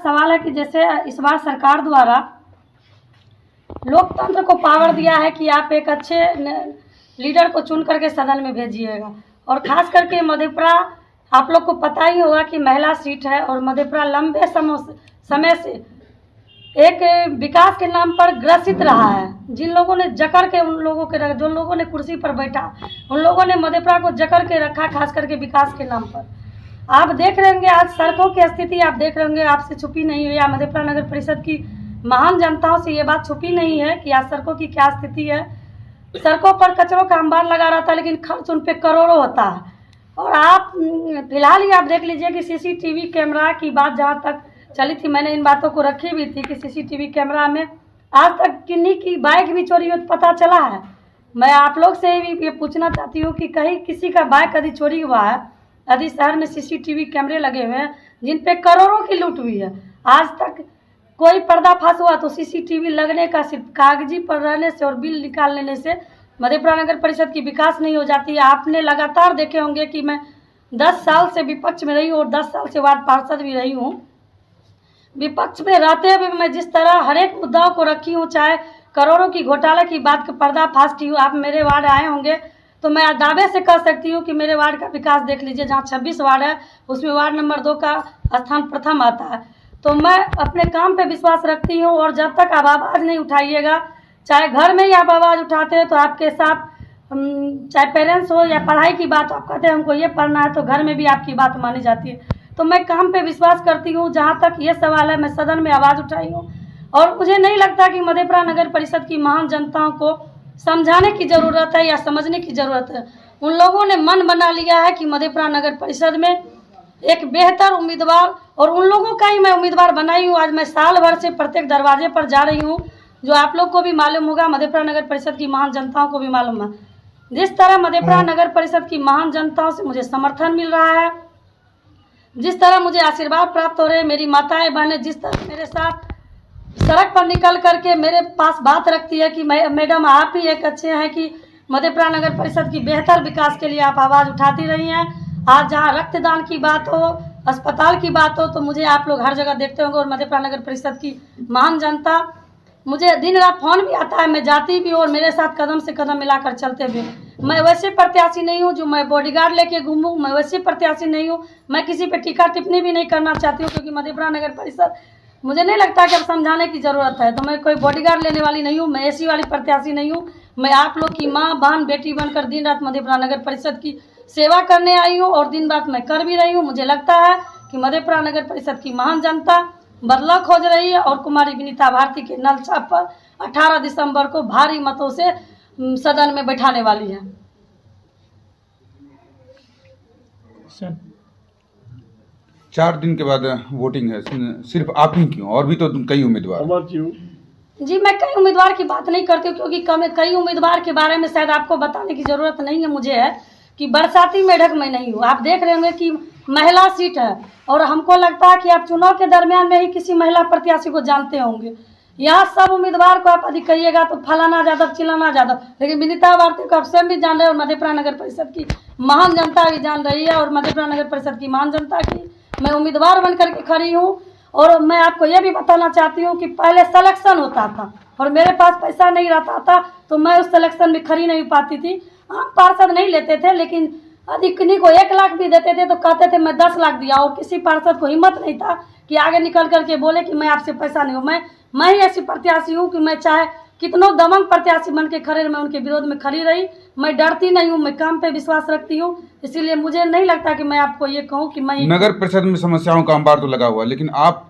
सवाल है कि जैसे इस बार सरकार द्वारा लोकतंत्र को पावर दिया है कि आप एक अच्छे लीडर को चुन करके सदन में भेजिएगा, और खास करके मधेपुरा आप लोग को पता ही होगा कि महिला सीट है, और मधेपुरा लंबे समय से एक विकास के नाम पर ग्रसित रहा है। जिन लोगों ने जकड़ के जो लोगों ने कुर्सी पर बैठा, उन लोगों ने मधेपुरा को जकड़ के रखा, खास करके विकास के नाम पर। आप देख रहे होंगे आज सड़कों की स्थिति, आप देख रहे होंगे, आपसे छुपी नहीं हुई, या मधेपुरा नगर परिषद की महान जनताओं से ये बात छुपी नहीं है कि आज सड़कों की क्या स्थिति है। सड़कों पर कचरों का अंबार लगा रहता है, लेकिन खर्च उन पे करोड़ों होता है। और आप फिलहाल ही आप देख लीजिए कि सीसीटीवी कैमरा की बात जहाँ तक चली थी, मैंने इन बातों को रखी भी थी कि सीसीटीवी कैमरा में आज तक किन्हीं की बाइक भी चोरी हुई पता चला है। मैं आप लोग से भी ये पूछना चाहती हूँ कि कहीं किसी का बाइक यदि चोरी हुआ है, यदि शहर में सीसीटीवी कैमरे लगे हुए हैं जिन पे करोड़ों की लूट हुई है, आज तक कोई पर्दाफाश हुआ तो सीसीटीवी लगने का सिर्फ कागजी पर रहने से और बिल निकाल लेने से मधेपुरा नगर परिषद की विकास नहीं हो जाती है। आपने लगातार देखे होंगे कि मैं 10 साल से विपक्ष में रही हूँ और 10 साल से वार्ड पार्षद भी रही हूँ। विपक्ष में रहते हुए मैं जिस तरह हर एक मुद्दाओं को रखी हूँ, चाहे करोड़ों की घोटाला की बात का पर्दाफाश की हूँ। आप मेरे वार्ड आए होंगे तो मैं दावे से कह सकती हूँ कि मेरे वार्ड का विकास देख लीजिए, जहाँ 26 वार्ड है उसमें वार्ड नंबर 2 का स्थान प्रथम आता है। तो मैं अपने काम पे विश्वास रखती हूँ, और जब तक आप आवाज़ नहीं उठाइएगा, चाहे घर में ही आप आवाज़ उठाते हैं तो आपके साथ चाहे पेरेंट्स हो या पढ़ाई की बात आप कहते हैं हमको ये पढ़ना है, तो घर में भी आपकी बात मानी जाती है। तो मैं काम पे विश्वास करती हूँ। जहाँ तक ये सवाल है, मैं सदन में आवाज़ उठाई हूँ, और मुझे नहीं लगता कि मधेपुरा नगर परिषद की महान जनताओं को समझाने की ज़रूरत है या समझने की ज़रूरत है। उन लोगों ने मन बना लिया है कि मधेपुरा नगर परिषद में एक बेहतर उम्मीदवार, और उन लोगों का ही मैं उम्मीदवार बनाई हूँ। आज मैं साल भर से प्रत्येक दरवाजे पर जा रही हूँ, जो आप लोग को भी मालूम होगा, मधेपुरा नगर परिषद की महान जनताओं को भी मालूम है। जिस तरह मधेपुरा नगर परिषद की महान जनताओं से मुझे समर्थन मिल रहा है, जिस तरह मुझे आशीर्वाद प्राप्त हो रहे हैं, मेरी माताएं बहनें जिस तरह मेरे साथ सड़क पर निकल करके मेरे पास बात रखती है कि मैडम आप ही एक अच्छे हैं कि मधेपुरा नगर परिषद की बेहतर विकास के लिए आप आवाज़ उठाती रही हैं। आज जहाँ रक्तदान की बात हो, अस्पताल की बात हो, तो मुझे आप लोग हर जगह देखते होंगे, और मधेपुरा नगर परिषद की महान जनता मुझे दिन रात फ़ोन भी आता है, मैं जाती भी हूँ, और मेरे साथ कदम से कदम मिलाकर चलते भी। मैं वैसे प्रत्याशी नहीं हूँ जो मैं बॉडीगार्ड लेके घूमूँ, मैं वैसे प्रत्याशी नहीं हूँ, मैं किसी पे टीका टिप्पणी भी नहीं करना चाहती हूँ, क्योंकि मधेपुरा नगर परिषद मुझे नहीं लगता कि अब समझाने की ज़रूरत है। तो मैं कोई बॉडीगार्ड लेने वाली नहीं हूँ, मैं ऐसी वाली प्रत्याशी नहीं हूँ। मैं आप लोग की माँ बहन बेटी बनकर दिन रात मधेपुरा नगर परिषद की सेवा करने आई हूँ, और दिन रात मैं कर भी रही हूँ। मुझे लगता है कि मधेपुरा नगर परिषद की महान जनता बदलाव खोज रही है, और कुमारी विनीता भारती के नल छाप पर 18 दिसंबर को भारी मतों से सदन में बैठाने वाली है। 4 दिन के बाद वोटिंग है, सिर्फ आप ही क्यों, और भी तो कई उम्मीदवार। जी मैं कई उम्मीदवार की बात नहीं करती हूँ, क्योंकि कई उम्मीदवार के बारे में शायद आपको बताने की ज़रूरत नहीं है। मुझे है कि बरसाती मेढक मैं नहीं हूँ। आप देख रहे होंगे कि महिला सीट है, और हमको लगता है कि आप चुनाव के दरमियान में ही किसी महिला प्रत्याशी को जानते होंगे। यहाँ सब उम्मीदवार को आप यदि कहिएगा तो फलाना यादव चिलाना यादव, लेकिन विनीता भारती को आप स्वयं भी जान रहे हैं, और मधेपुरा नगर परिषद की महान जनता भी जान रही है। और मधेपुरा नगर परिषद की महान जनता की मैं उम्मीदवार बन करके खड़ी हूँ। और मैं आपको यह भी बताना चाहती हूँ कि पहले सिलेक्शन होता था और मेरे पास पैसा नहीं रहता था, तो मैं उस सिलेक्शन में खड़ी नहीं पाती थी। आम पार्षद नहीं लेते थे, लेकिन यदि किन्हीं को 1 लाख भी देते थे तो कहते थे मैं 10 लाख दिया, और किसी पार्षद को हिम्मत नहीं था कि आगे निकल करके बोले कि मैं आपसे पैसा नहीं हूँ। मैं ही ऐसी प्रत्याशी हूँ कि मैं चाहे कितनों दमंग प्रत्याशी बन के खड़े, मैं उनके विरोध में खड़ी रही। मैं डरती नहीं हूँ, मैं काम पे विश्वास रखती हूँ, इसीलिए मुझे नहीं लगता कि मैं आपको ये कहूँ कि मैं। नगर परिषद में समस्याओं का अंबार तो लगा हुआ है, लेकिन आप